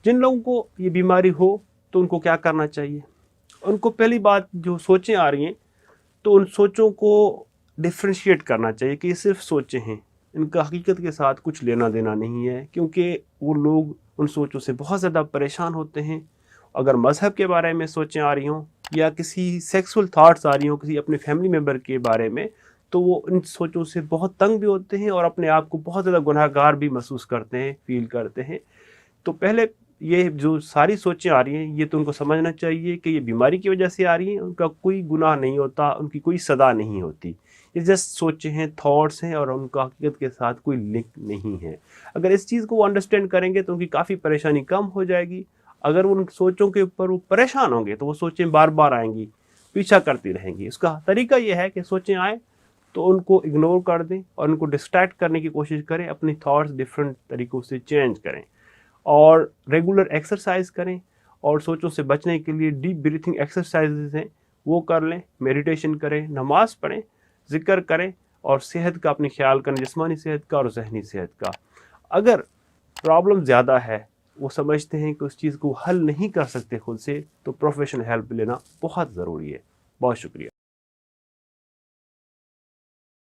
जिन लोगों को ये बीमारी हो तो उनको क्या करना चाहिए? उनको पहली बात, जो सोचें आ रही हैं तो उन सोचों को डिफ्रेंशिएट करना चाहिए कि ये सिर्फ सोचें हैं, इनका हकीकत के साथ कुछ लेना देना नहीं है, क्योंकि वो लोग उन सोचों से बहुत ज़्यादा परेशान होते हैं। अगर मज़हब के बारे में सोचें आ रही हों या किसी सेक्सुअल थाट्स आ रही हों किसी अपने फैमिली मेम्बर के बारे में, तो वो इन सोचों से बहुत तंग भी होते हैं और अपने आप को बहुत ज़्यादा गुनहगार भी महसूस करते हैं, फील करते हैं। तो पहले ये जो सारी सोचें आ रही हैं, ये तो उनको समझना चाहिए कि ये बीमारी की वजह से आ रही हैं, उनका कोई गुनाह नहीं होता, उनकी कोई सज़ा नहीं होती। ये जस्ट सोचें हैं, थॉट्स हैं और उनका हकीकत के साथ कोई लिंक नहीं है। अगर इस चीज़ को वो अंडरस्टैंड करेंगे तो उनकी काफ़ी परेशानी कम हो जाएगी। अगर वो उन सोचों के ऊपर वो परेशान होंगे तो वो सोचें बार बार आएंगी, पीछा करती रहेंगी। उसका तरीका ये है कि सोचें आए तो उनको इग्नोर कर दें और उनको डिस्ट्रैक्ट करने की कोशिश करें, अपनी थॉट्स डिफरेंट तरीक़ों से चेंज करें और रेगुलर एक्सरसाइज करें। और सोचों से बचने के लिए डीप ब्रीथिंग एक्सरसाइजेज हैं, वो कर लें, मेडिटेशन करें, नमाज पढ़ें, ज़िक्र करें और सेहत का अपनी ख्याल करें, जिस्मानी सेहत का और जहनी सेहत का। अगर प्रॉब्लम ज़्यादा है, वो समझते हैं कि उस चीज़ को हल नहीं कर सकते खुद से, तो प्रोफेशनल हेल्प लेना बहुत ज़रूरी है। बहुत शुक्रिया।